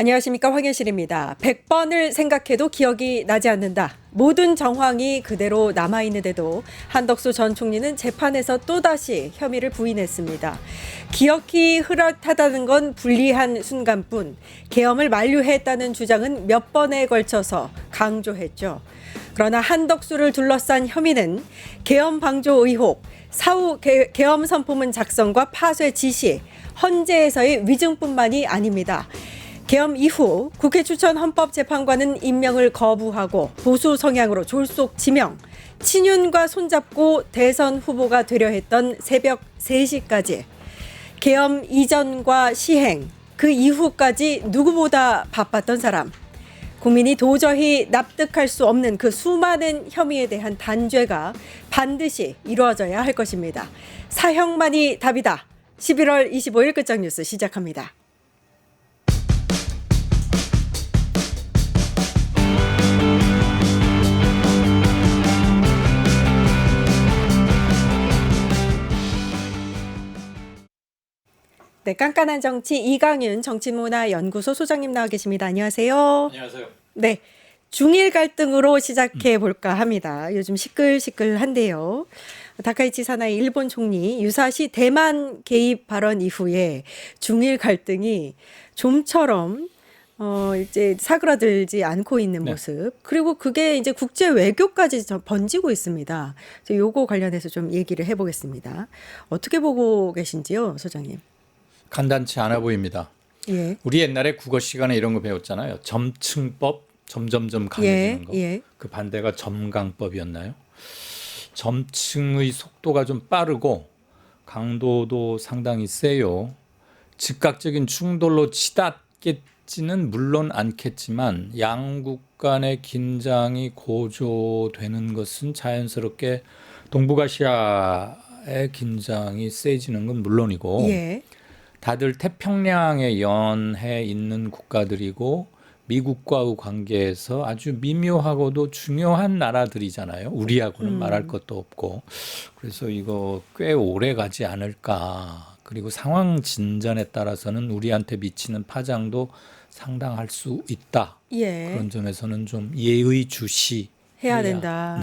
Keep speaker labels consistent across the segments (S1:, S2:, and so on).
S1: 안녕하십니까, 황현실입니다. 100번을 생각해도 기억이 나지 않는다. 모든 정황이 그대로 남아있는데도 한덕수 전 총리는 재판에서 또다시 혐의를 부인했습니다. 기억이 흐릿하다는 건 불리한 순간뿐 계엄을 만류했다는 주장은 몇 번에 걸쳐서 강조했죠. 그러나 한덕수를 둘러싼 혐의는 계엄 방조 의혹, 사후 계엄 선포문 작성과 파쇄 지시, 헌재에서의 위증뿐만이 아닙니다. 계엄 이후 국회 추천 헌법재판관은 임명을 거부하고 보수 성향으로 졸속 지명, 친윤과 손잡고 대선 후보가 되려 했던 새벽 3시까지 계엄 이전과 시행, 그 이후까지 누구보다 바빴던 사람, 국민이 도저히 납득할 수 없는 그 수많은 혐의에 대한 단죄가 반드시 이루어져야 할 것입니다. 사형만이 답이다. 11월 25일 끝장뉴스 시작합니다. 네, 깐깐한 정치 이강윤 정치문화연구소 소장님 나와 계십니다. 안녕하세요.
S2: 안녕하세요.
S1: 네, 중일 갈등으로 시작해 볼까 합니다. 요즘 시끌시끌한데요. 다카이치 사나이 일본 총리 유사시 대만 개입 발언 이후에 중일 갈등이 좀처럼 이제 사그라들지 않고 있는 모습. 그리고 그게 이제 국제 외교까지 번지고 있습니다. 그래서 요거 관련해서 좀 얘기를 해보겠습니다. 어떻게 보고 계신지요, 소장님?
S2: 간단치 않아 보입니다.
S1: 예.
S2: 우리 옛날에 국어 시간에 이런 거 배웠잖아요. 점층법, 점점점 강해지는 거.
S1: 예.
S2: 그 반대가 점강법이었나요? 점층의 속도가 좀 빠르고 강도도 상당히 세요. 즉각적인 충돌로 치닫겠지는 물론 않겠지만 양국 간의 긴장이 고조되는 것은 자연스럽게 동북아시아의 긴장이 세지는 건 물론이고
S1: 예.
S2: 다들 태평양에 연해 있는 국가들이고 미국과의 관계에서 아주 미묘하고도 중요한 나라들이잖아요. 우리하고는 말할 것도 없고. 그래서 이거 꽤 오래 가지 않을까. 그리고 상황 진전에 따라서는 우리한테 미치는 파장도 상당할 수 있다.
S1: 예.
S2: 그런 점에서는 좀 예의주시
S1: 해야 된다.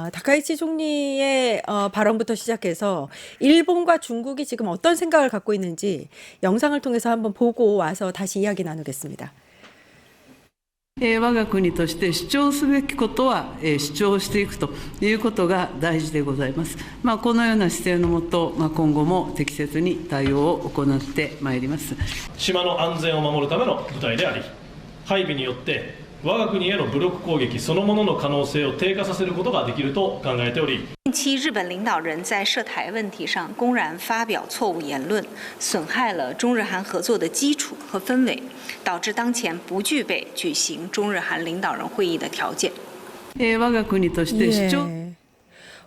S2: 네.
S1: 다카이치 총리의 발언부터 시작해서 일본과 중국이 지금 어떤 생각을 갖고 있는지 영상을 통해서 한번 보고 와서 다시 이야기 나누겠습니다.
S3: 我が国として主張すべきことは主張していくということが大事でございます。このような姿勢のもと、今後も適切に対応を行ってまいります。
S4: 島の安全を守るための部隊であり、配備によって我が国への武力攻撃そのものの可能性を低下させることができると考えており、
S5: 近期日本领导人在涉台问题上公然发表错误言论，损害了中日韩合作的基础和氛围，导致当前不具备举行中日韩领導人会議的條件。
S3: 我が国として主張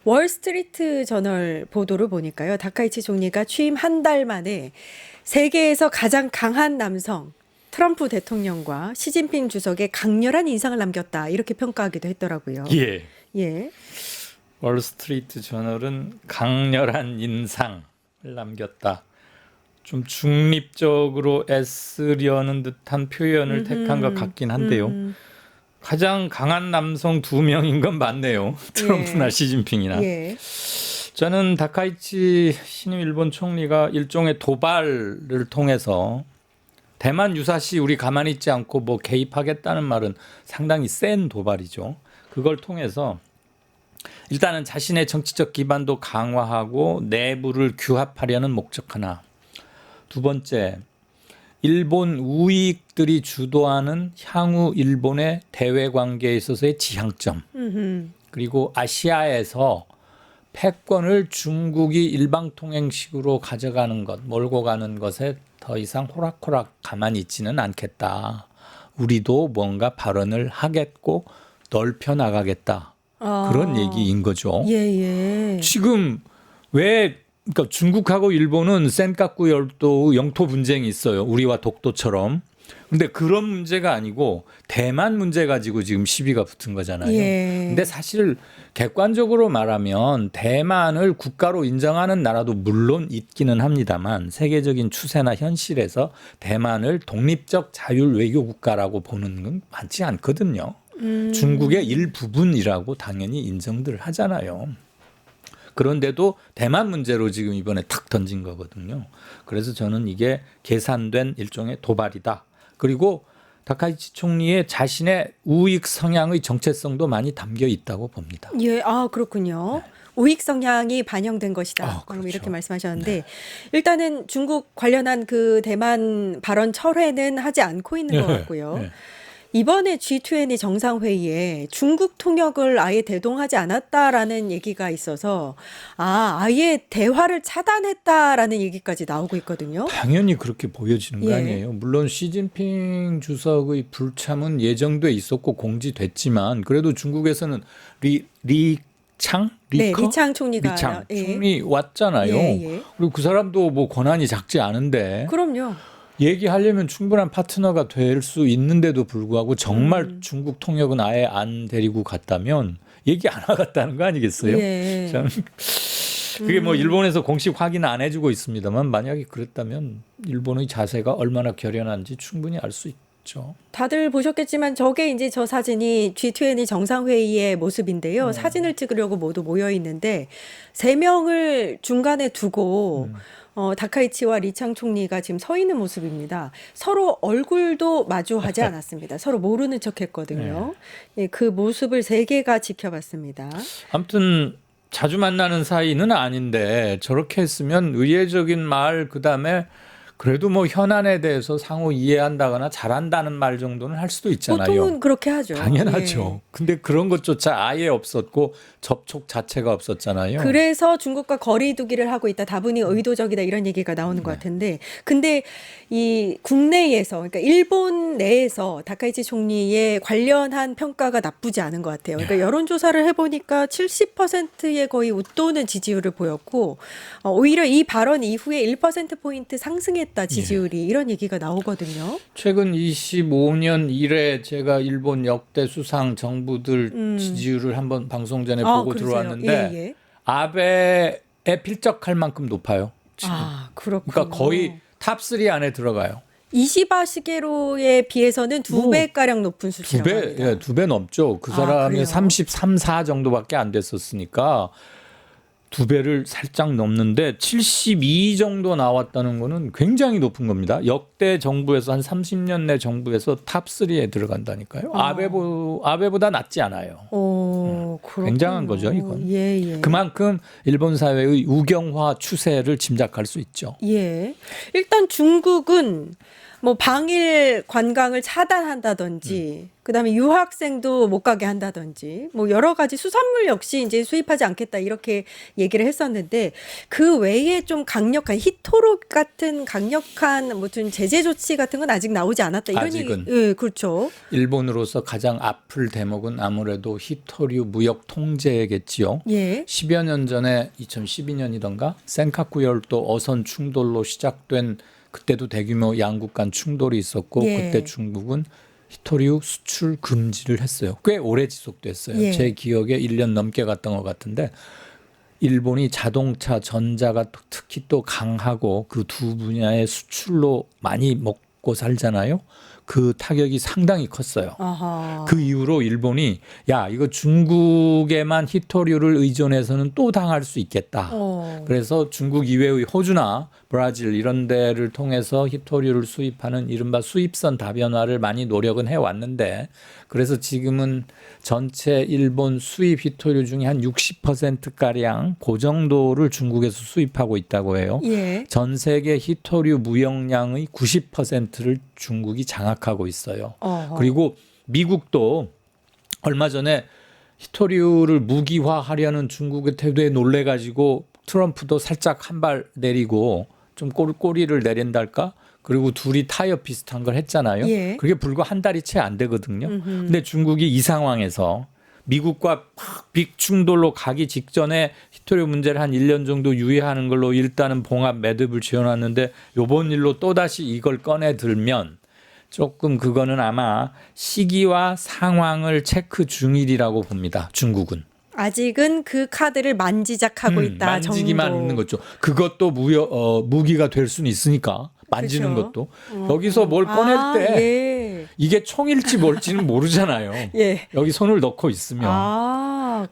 S1: 월스트리트 저널 보도를 보니까요. 다카이치 총리가 취임 한 달 만에 세계에서 가장 강한 남성 트럼프 대통령과 시진핑 주석의 강렬한 인상을 남겼다. 이렇게 평가하기도 했더라고요.
S2: 예.
S1: 예.
S2: 월스트리트 저널은 강렬한 인상을 남겼다. 좀 중립적으로 애쓰려는 듯한 표현을 택한 것 같긴 한데요. 가장 강한 남성 2명인 건 맞네요. 트럼프나 시진핑이나.
S1: 예.
S2: 저는 다카이치 신임 일본 총리가 일종의 도발을 통해서 대만 유사시 우리 가만히 있지 않고 뭐 개입하겠다는 말은 상당히 센 도발이죠. 그걸 통해서 일단은 자신의 정치적 기반도 강화하고 내부를 규합하려는 목적 하나. 두 번째, 일본 우익들이 주도하는 향후 일본의 대외 관계에 있어서의 지향점. 그리고 아시아에서 패권을 중국이 일방통행식으로 가져가는 것, 몰고 가는 것에 더 이상 호락호락 가만히 있지는 않겠다. 우리도 뭔가 발언을 하겠고 넓혀 나가겠다. 그런 얘기인 거죠.
S1: 예.
S2: 지금 그러니까 중국하고 일본은 센카쿠 열도 영토 분쟁이 있어요. 우리와 독도처럼. 근데 그런 문제가 아니고 대만 문제 가지고 지금 시비가 붙은 거잖아요.
S1: 예.
S2: 근데 사실 객관적으로 말하면 대만을 국가로 인정하는 나라도 물론 있기는 합니다만 세계적인 추세나 현실에서 대만을 독립적 자율 외교 국가라고 보는 건 많지 않거든요. 중국의 일부분이라고 당연히 인정들 하잖아요. 그런데도 대만 문제로 지금 이번에 탁 던진 거거든요. 그래서 저는 이게 계산된 일종의 도발이다. 그리고 다카이치 총리의 자신의 우익 성향의 정체성도 많이 담겨 있다고 봅니다.
S1: 예, 아 그렇군요. 우익 성향이 반영된 것이다.
S2: 그렇죠.
S1: 이렇게 말씀하셨는데 일단은 중국 관련한 그 대만 발언 철회는 하지 않고 있는 것 같고요.
S2: 네.
S1: 이번에 G20 정상회의에 중국 통역을 아예 대동하지 않았다라는 얘기가 있어서 아예 대화를 차단했다라는 얘기까지 나오고 있거든요.
S2: 당연히 그렇게 보여지는 거
S1: 예.
S2: 아니에요. 물론 시진핑 주석의 불참은 예정돼 있었고 공지됐지만 그래도 중국에서는 리창
S1: 총리가
S2: 총리 왔잖아요.
S1: 예.
S2: 그리고 그 사람도 뭐 권한이 작지 않은데
S1: 그럼요.
S2: 얘기하려면 충분한 파트너가 될 수 있는데도 불구하고 정말 중국 통역은 아예 안 데리고 갔다면 얘기 안 하겠다는 거 아니겠어요?
S1: 예.
S2: 참 그게 뭐 일본에서 공식 확인 안 해주고 있습니다만 만약에 그랬다면 일본의 자세가 얼마나 결연한지 충분히 알 수 있죠.
S1: 다들 보셨겠지만 저게 이제 저 사진이 G20 정상회의의 모습인데요. 사진을 찍으려고 모두 모여 있는데 3명을 중간에 두고 다카이치와 리창 총리가 지금 서 있는 모습입니다. 서로 얼굴도 마주하지 않았습니다. 서로 모르는 척했거든요. 예, 그 모습을 세계가 지켜봤습니다.
S2: 아무튼 자주 만나는 사이는 아닌데 저렇게 했으면 의례적인 말 그다음에 그래도 뭐 현안에 대해서 상호 이해한다거나 잘한다는 말 정도는 할 수도 있잖아요.
S1: 보통은 그렇게 하죠.
S2: 당연하죠.
S1: 예.
S2: 근데 그런 것조차 아예 없었고 접촉 자체가 없었잖아요.
S1: 그래서 중국과 거리 두기를 하고 있다. 다분히 의도적이다. 이런 얘기가 나오는 것 같은데 근데 이 국내에서 그러니까 일본 내에서 다카이치 총리의 관련한 평가가 나쁘지 않은 것 같아요. 그러니까 여론조사를 해보니까 70%에 거의 웃도는 지지율을 보였고 오히려 이 발언 이후에 1%포인트 상승했다. 지지율이. 이런 얘기가 나오거든요.
S2: 최근 25년 이래 제가 일본 역대 수상 정부들 지지율을 한번 방송 전에 보고
S1: 그러세요?
S2: 들어왔는데
S1: 예.
S2: 아베에 필적할 만큼 높아요. 지금.
S1: 그렇군요.
S2: 그러니까 거의 탑3 안에 들어가요.
S1: 이시바 시게로에 비해서는 2배가량 높은 수치라고 합니다.
S2: 2배 넘죠. 그 사람이
S1: 그래요?
S2: 33, 4 정도밖에 안 됐었으니까 2배를 살짝 넘는데 72 정도 나왔다는 거는 굉장히 높은 겁니다. 역대 정부에서 한 30년 내 정부에서 탑3에 들어간다니까요. 아베보다 낫지 않아요.
S1: 그렇군요.
S2: 굉장한 거죠, 이건.
S1: 예.
S2: 그만큼 일본 사회의 우경화 추세를 짐작할 수 있죠.
S1: 예. 일단 중국은 뭐 방일 관광을 차단한다든지 그다음에 유학생도 못 가게 한다든지 뭐 여러 가지 수산물 역시 이제 수입하지 않겠다 이렇게 얘기를 했었는데 그 외에 좀 강력한 히토로 같은 강력한 무슨 제재 조치 같은 건 아직 나오지 않았다 이런
S2: 아직은.
S1: 얘기. 예, 그렇죠.
S2: 일본으로서 가장 아플 대목은 아무래도 히토류 무역 통제겠지요.
S1: 예.
S2: 10여 년 전에 2012년이던가 센카쿠 열도 어선 충돌로 시작된 그때도 대규모 양국 간 충돌이 있었고
S1: 예.
S2: 그때 중국은 히토류 수출 금지를 했어요. 꽤 오래 지속됐어요.
S1: 예.
S2: 제 기억에 1년 넘게 갔던 것 같은데 일본이 자동차, 전자가 특히 또 강하고 그 두 분야의 수출로 많이 먹고 살잖아요. 그 타격이 상당히 컸어요.
S1: 아하.
S2: 그 이후로 일본이 야 이거 중국에만 히토류를 의존해서는 또 당할 수 있겠다. 그래서 중국 이외의 호주나 브라질 이런 데를 통해서 히토류를 수입하는 이른바 수입선 다변화를 많이 노력은 해왔는데 그래서 지금은 전체 일본 수입 히토류 중에 한 60%가량 그 정도를 중국에서 수입하고 있다고 해요.
S1: 예.
S2: 전 세계 히토류 무역량의 90%를 중국이 장악하고 있어요. 그리고 미국도 얼마 전에 히토류를 무기화하려는 중국의 태도에 놀래가지고 트럼프도 살짝 한 발 내리고 좀 꼬리를 내린달까? 그리고 둘이 타협 비슷한 걸 했잖아요.
S1: 예.
S2: 그게 불과 한 달이 채 안 되거든요. 근데 중국이 이 상황에서 미국과 빅 충돌로 가기 직전에 히토류 문제를 한 1년 정도 유예하는 걸로 일단은 봉합 매듭을 지어놨는데 이번 일로 또다시 이걸 꺼내 들면 조금 그거는 아마 시기와 상황을 체크 중일이라고 봅니다. 중국은.
S1: 아직은 그 카드를 만지작하고 있다
S2: 만지기만
S1: 정도.
S2: 있는 거죠. 그것도 무기가 될 수는 있으니까 만지는
S1: 그렇죠.
S2: 것도. 여기서 뭘 꺼낼 때
S1: 예.
S2: 이게 총일지 뭘지는 모르잖아요.
S1: 예.
S2: 여기 손을 넣고 있으면.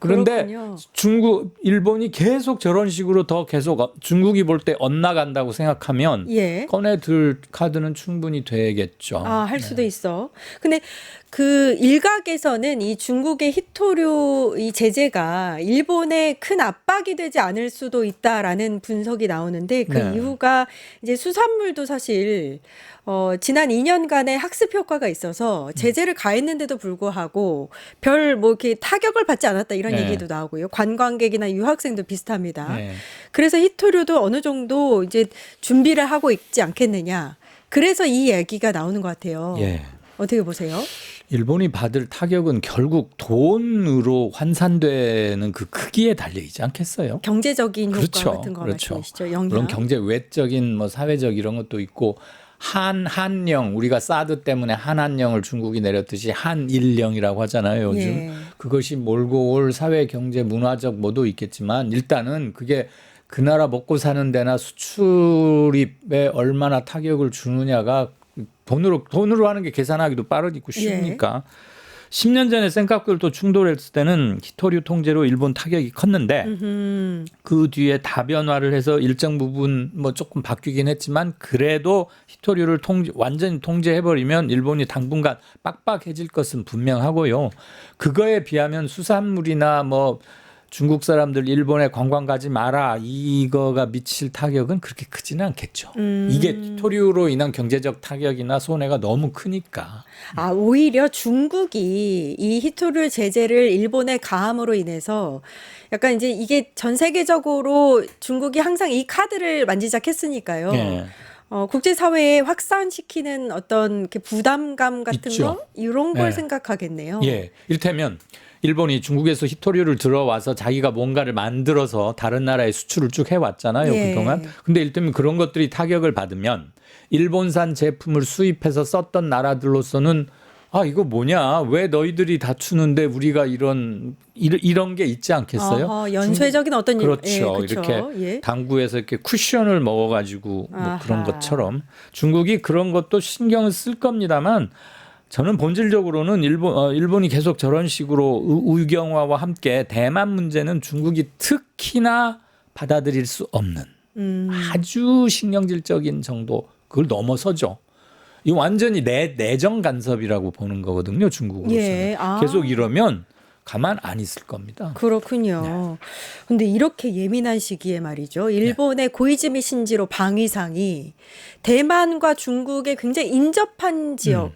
S1: 그런데
S2: 그런데 일본이 계속 저런 식으로 더 계속 중국이 볼 때 엇나간다고 생각하면
S1: 예.
S2: 꺼내들 카드는 충분히 되겠죠.
S1: 할 수도 있어. 근데 그 일각에서는 이 중국의 히토류 이 제재가 일본에 큰 압박이 되지 않을 수도 있다라는 분석이 나오는데 그
S2: 네.
S1: 이유가 이제 수산물도 사실 지난 2년간의 학습 효과가 있어서 제재를 가했는데도 불구하고 별 뭐 이렇게 타격을 받지 않았다 이런
S2: 네.
S1: 얘기도 나오고요. 관광객이나 유학생도 비슷합니다.
S2: 네.
S1: 그래서 히토류도 어느 정도 이제 준비를 하고 있지 않겠느냐. 그래서 이 얘기가 나오는 것 같아요.
S2: 예.
S1: 어떻게 보세요?
S2: 일본이 받을 타격은 결국 돈으로 환산되는 그 크기에 달려 있지 않겠어요?
S1: 경제적인 효과
S2: 그렇죠.
S1: 같은 거
S2: 그렇죠.
S1: 말씀이시죠? 영향.
S2: 물론 경제 외적인 뭐 사회적 이런 것도 있고 한령 우리가 사드 때문에 한한령을 중국이 내렸듯이 한일령이라고 하잖아요. 요즘
S1: 예.
S2: 그것이 몰고 올 사회 경제 문화적 뭐도 있겠지만 일단은 그게 그 나라 먹고 사는 데나 수출입에 얼마나 타격을 주느냐가 돈으로 하는 게 계산하기도 빠르고 쉬우니까 10년 전에 센카쿠들도 충돌했을 때는 히토류 통제로 일본 타격이 컸는데 그 뒤에 다변화를 해서 일정 부분 뭐 조금 바뀌긴 했지만 그래도 히토류를 완전히 통제해버리면 일본이 당분간 빡빡해질 것은 분명하고요. 그거에 비하면 수산물이나 뭐 중국 사람들 일본에 관광 가지 마라 이거가 미칠 타격은 그렇게 크지는 않겠죠. 이게 히토류로 인한 경제적 타격이나 손해가 너무 크니까.
S1: 오히려 중국이 이 히토류 제재를 일본에 가함으로 인해서 약간 이제 이게 전 세계적으로 중국이 항상 이 카드를 만지작했으니까요.
S2: 네.
S1: 국제사회에 확산시키는 어떤 이렇게 부담감 같은
S2: 있죠.
S1: 거 이런 걸
S2: 네.
S1: 생각하겠네요.
S2: 예, 이를테면 일본이 중국에서 히토류를 들어와서 자기가 뭔가를 만들어서 다른 나라에 수출을 쭉 해왔잖아요.
S1: 예.
S2: 그동안. 근데 이를테면 그런 것들이 타격을 받으면 일본산 제품을 수입해서 썼던 나라들로서는 이거 뭐냐? 왜 너희들이 다투는데 우리가 이런 게 있지 않겠어요?
S1: 연쇄적인 어떤 일.
S2: 그렇죠.
S1: 예, 그렇죠.
S2: 이렇게
S1: 예.
S2: 당구에서 이렇게 쿠션을 먹어가지고 뭐 그런
S1: 아하.
S2: 것처럼 중국이 그런 것도 신경을 쓸 겁니다만 저는 본질적으로는 일본이 계속 저런 식으로 의경화와 함께 대만 문제는 중국이 특히나 받아들일 수 없는 아주 신경질적인 정도 그걸 넘어서죠. 이 완전히 내정 간섭이라고 보는 거거든요. 중국으로서는.
S1: 예.
S2: 계속 이러면 가만 안 있을 겁니다.
S1: 그렇군요. 근데 이렇게 예민한 시기에 말이죠. 일본의 고이즈미 신지로 방위상이 대만과 중국의 굉장히 인접한 지역.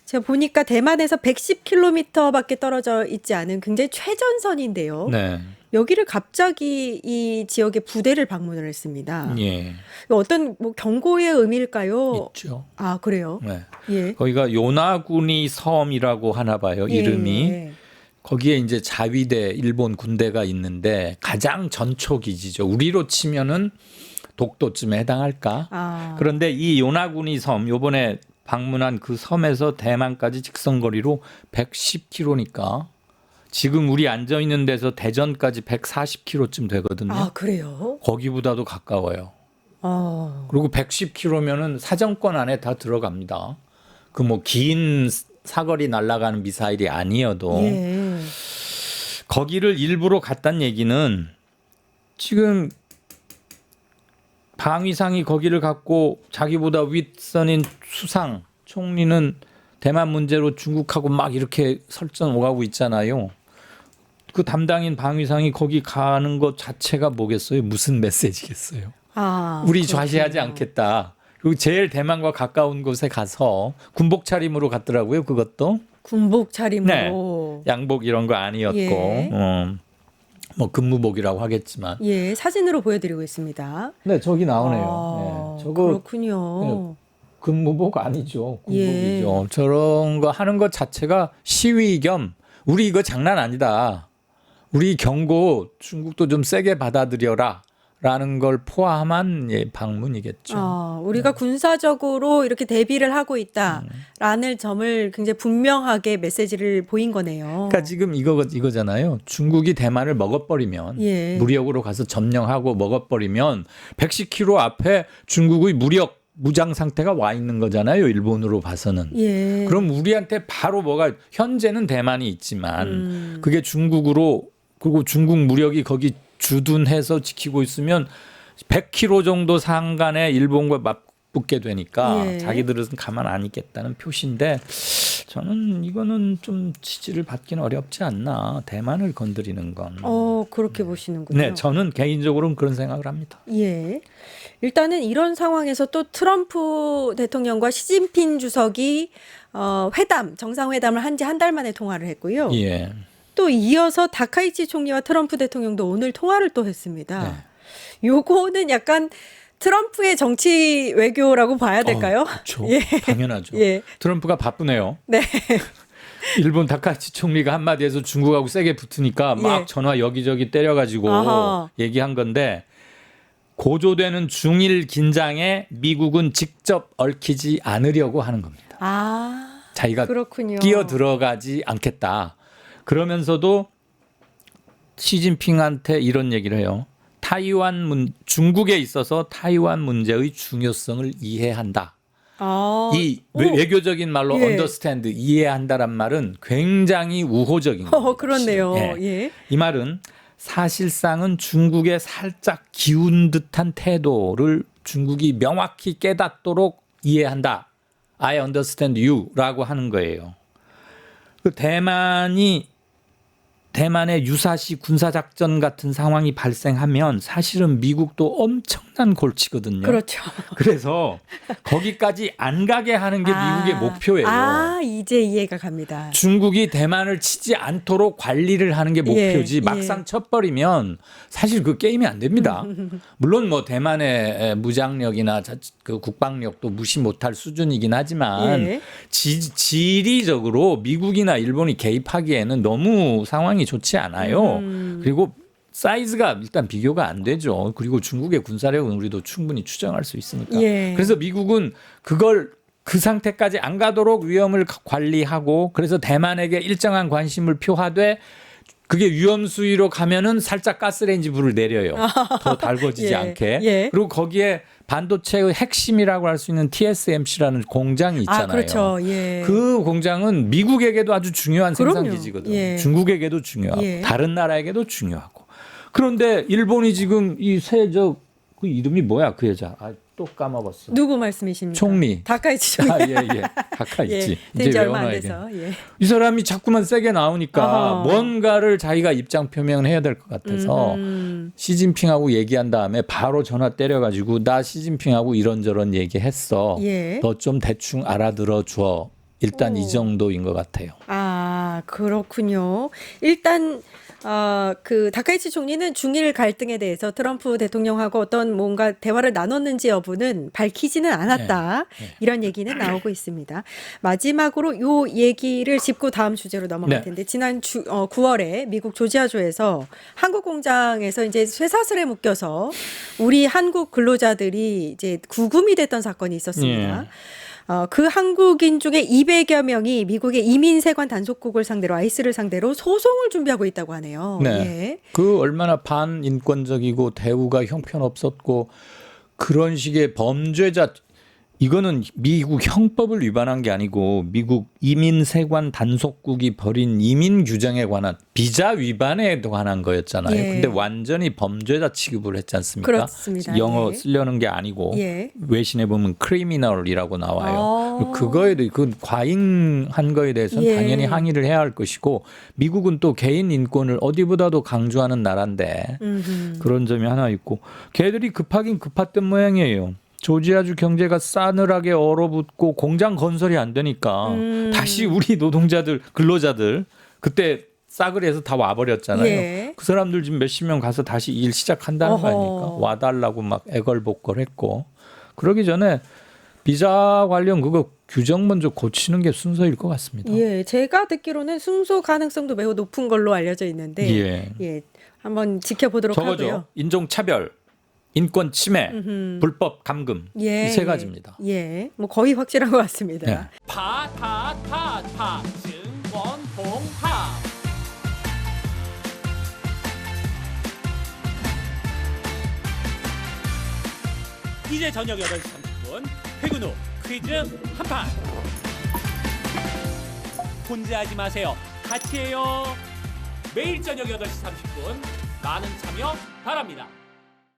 S1: 제가 보니까 대만에서 110km밖에 떨어져 있지 않은 굉장히 최전선인데요.
S2: 네.
S1: 여기를 갑자기 이 지역에 부대를 방문을 했습니다.
S2: 예.
S1: 어떤 뭐 경고의 의미일까요?
S2: 있죠.
S1: 그래요?
S2: 네.
S1: 예.
S2: 거기가 요나구니 섬이라고 하나 봐요. 이름이.
S1: 예.
S2: 거기에 이제 자위대 일본 군대가 있는데 가장 전초 기지죠. 우리로 치면은 독도쯤에 해당할까? 그런데 이 요나구니 섬 요번에 방문한 그 섬에서 대만까지 직선거리로 110km니까 지금 우리 앉아 있는 데서 대전까지 140km쯤 되거든요.
S1: 그래요?
S2: 거기보다도 가까워요. 그리고 110km면은 사정권 안에 다 들어갑니다. 그 뭐 긴 사거리 날아가는 미사일이 아니어도
S1: 예.
S2: 거기를 일부러 갔단 얘기는 지금 방위상이 거기를 갖고 자기보다 윗선인 수상 총리는 대만 문제로 중국하고 막 이렇게 설전 오가고 있잖아요. 그 담당인 방위상이 거기 가는 것 자체가 뭐겠어요? 무슨 메시지겠어요? 우리 좌시하지 않겠다. 그리고 제일 대만과 가까운 곳에 가서 군복 차림으로 갔더라고요. 그것도.
S1: 군복 차림으로.
S2: 양복 이런 거 아니었고.
S1: 예.
S2: 뭐 근무복이라고 하겠지만.
S1: 예, 사진으로 보여드리고 있습니다.
S2: 네, 저기 나오네요. 네, 저거
S1: 그렇군요.
S2: 근무복 아니죠. 군복이죠. 저런 거 하는 것 자체가 시위 겸 우리 이거 장난 아니다. 우리 경고 중국도 좀 세게 받아들여라. 라는 걸 포함한 방문이겠죠.
S1: 우리가 군사적으로 이렇게 대비를 하고 있다라는 점을 굉장히 분명하게 메시지를 보인 거네요.
S2: 그러니까 지금 이거잖아요. 중국이 대만을 먹어버리면
S1: 예.
S2: 무력으로 가서 점령하고 먹어버리면 110km 앞에 중국의 무장 상태가 와 있는 거잖아요. 일본으로 봐서는.
S1: 예.
S2: 그럼 우리한테 바로 현재는 대만이 있지만 그게 중국으로 그리고 중국 무력이 거기 주둔해서 지키고 있으면 100km 정도 상간에 일본과 맞붙게 되니까
S1: 예.
S2: 자기들은 가만 안 있겠다는 표시인데 저는 이거는 좀 지지를 받기는 어렵지 않나. 대만을 건드리는 건.
S1: 그렇게 보시는군요.
S2: 네, 저는 개인적으로는 그런 생각을 합니다.
S1: 예. 일단은 이런 상황에서 또 트럼프 대통령과 시진핑 주석이 정상회담을 한 지 한 달 만에 통화를 했고요.
S2: 예.
S1: 또 이어서 다카이치 총리와 트럼프 대통령도 오늘 통화를 또 했습니다.
S2: 네.
S1: 요거는 약간 트럼프의 정치 외교라고 봐야 될까요?
S2: 그렇죠.
S1: 예.
S2: 당연하죠.
S1: 예.
S2: 트럼프가 바쁘네요.
S1: 네.
S2: 일본 다카이치 총리가 한마디에서 중국하고 세게 붙으니까 막
S1: 예.
S2: 전화 여기저기 때려가지고
S1: 아하.
S2: 얘기한 건데 고조되는 중일 긴장에 미국은 직접 얽히지 않으려고 하는 겁니다. 자기가
S1: 그렇군요.
S2: 끼어 들어가지 않겠다. 그러면서도 시진핑한테 이런 얘기를 해요. 중국에 있어서 타이완 문제의 중요성을 이해한다. 이 외교적인 말로
S1: 예.
S2: understand, 이해한다란 말은 굉장히 우호적인 겁니다.
S1: 그렇네요.
S2: 예.
S1: 예.
S2: 이 말은 사실상은 중국에 살짝 기운 듯한 태도를 중국이 명확히 깨닫도록 이해한다. I understand you라고 하는 거예요. 대만의 유사시 군사작전 같은 상황이 발생하면 사실은 미국도 엄청난 골치거든요.
S1: 그렇죠.
S2: 그래서 거기까지 안 가게 하는 게 미국의 목표예요.
S1: 이제 이해가 갑니다.
S2: 중국이 대만을 치지 않도록 관리를 하는 게 목표지
S1: 예,
S2: 막상 쳐버리면 사실 그 게임이 안 됩니다. 물론 뭐 대만의 무장력이나 그 국방력도 무시 못할 수준이긴 하지만
S1: 예.
S2: 지리적으로 미국이나 일본이 개입하기에는 너무 상황이 좋지 않아요. 그리고 사이즈가 일단 비교가 안 되죠. 그리고 중국의 군사력은 우리도 충분히 추정할 수 있으니까.
S1: 예.
S2: 그래서 미국은 그 상태까지 안 가도록 위험을 관리하고 그래서 대만에게 일정한 관심을 표하되 그게 위험 수위로 가면은 살짝 가스레인지 불을 내려요. 더 달궈지지
S1: 예.
S2: 않게.
S1: 예.
S2: 그리고 거기에 반도체의 핵심이라고 할 수 있는 TSMC라는 공장이 있잖아요.
S1: 그렇죠. 예.
S2: 그 공장은 미국에게도 아주 중요한
S1: 그럼요.
S2: 생산기지거든요.
S1: 예.
S2: 중국에게도 중요하고
S1: 예.
S2: 다른 나라에게도 중요하고. 그런데 일본이 지금 그 이름이 뭐야 그 여자. 또 까먹었어.
S1: 누구 말씀이십니까?
S2: 총리.
S1: 다카이치 총리.
S2: 예. 다카이치.
S1: 예. 된지 얼마 안
S2: 외워놔야겠네.
S1: 돼서. 예.
S2: 이 사람이 자꾸만 세게 나오니까
S1: 아하.
S2: 뭔가를 자기가 입장 표명을 해야 될 것 같아서 시진핑하고 얘기한 다음에 바로 전화 때려가지고 나 시진핑하고 이런저런 얘기했어.
S1: 예.
S2: 너 좀 대충 알아들어 줘. 일단 이 정도인 것 같아요.
S1: 그렇군요. 일단 그 다카이치 총리는 중일 갈등에 대해서 트럼프 대통령하고 어떤 뭔가 대화를 나눴는지 여부는 밝히지는 않았다.
S2: 네.
S1: 이런 얘기는 나오고 있습니다. 마지막으로 요 얘기를 짚고 다음 주제로 넘어갈
S2: 네.
S1: 텐데 지난 9월에 미국 조지아주에서 한국 공장에서 이제 쇠사슬에 묶여서 우리 한국 근로자들이 이제 구금이 됐던 사건이 있었습니다. 그 한국인 중에 200여 명이 미국의 이민세관 단속국을 상대로 아이스를 상대로 소송을 준비하고 있다고 하네요.
S2: 네.
S1: 예.
S2: 그 얼마나 반인권적이고 대우가 형편없었고 그런 식의 범죄자 이거는 미국 형법을 위반한 게 아니고 미국 이민세관 단속국이 벌인 이민 규정에 관한 비자 위반에 관한 거였잖아요.
S1: 예.
S2: 근데 완전히 범죄자 취급을 했지 않습니까?
S1: 그렇습니다.
S2: 영어
S1: 예.
S2: 쓰려는 게 아니고
S1: 예.
S2: 외신에 보면 크리미널이라고 나와요.
S1: 아.
S2: 그 과잉한 거에 대해서는
S1: 예.
S2: 당연히 항의를 해야 할 것이고 미국은 또 개인 인권을 어디보다도 강조하는 나라인데 그런 점이 하나 있고 걔들이 급하긴 급했던 모양이에요. 조지아주 경제가 싸늘하게 얼어붙고 공장 건설이 안 되니까 다시 우리 노동자들 근로자들 그때 싸그리해서 다 와버렸잖아요.
S1: 예.
S2: 그 사람들 지금 몇십 명 가서 다시 일 시작한다는 거 아닙니까? 와달라고 막 애걸복걸했고 그러기 전에 비자 관련 그거 규정 먼저 고치는 게 순서일 것 같습니다.
S1: 예, 제가 듣기로는 승소 가능성도 매우 높은 걸로 알려져 있는데
S2: 예.
S1: 예, 한번 지켜보도록
S2: 저거죠.
S1: 하고요.
S2: 인종차별. 인권 침해, 불법 감금
S1: 예.
S2: 이 세 가지입니다.
S1: 예, 뭐 거의 확실한 것 같습니다.
S2: 네.
S6: 파타타타 증권통합 이제 저녁 8시 30분 퇴근 후 퀴즈 한판 혼자 하지 마세요. 같이 해요. 매일 저녁 8시 30분 많은 참여 바랍니다.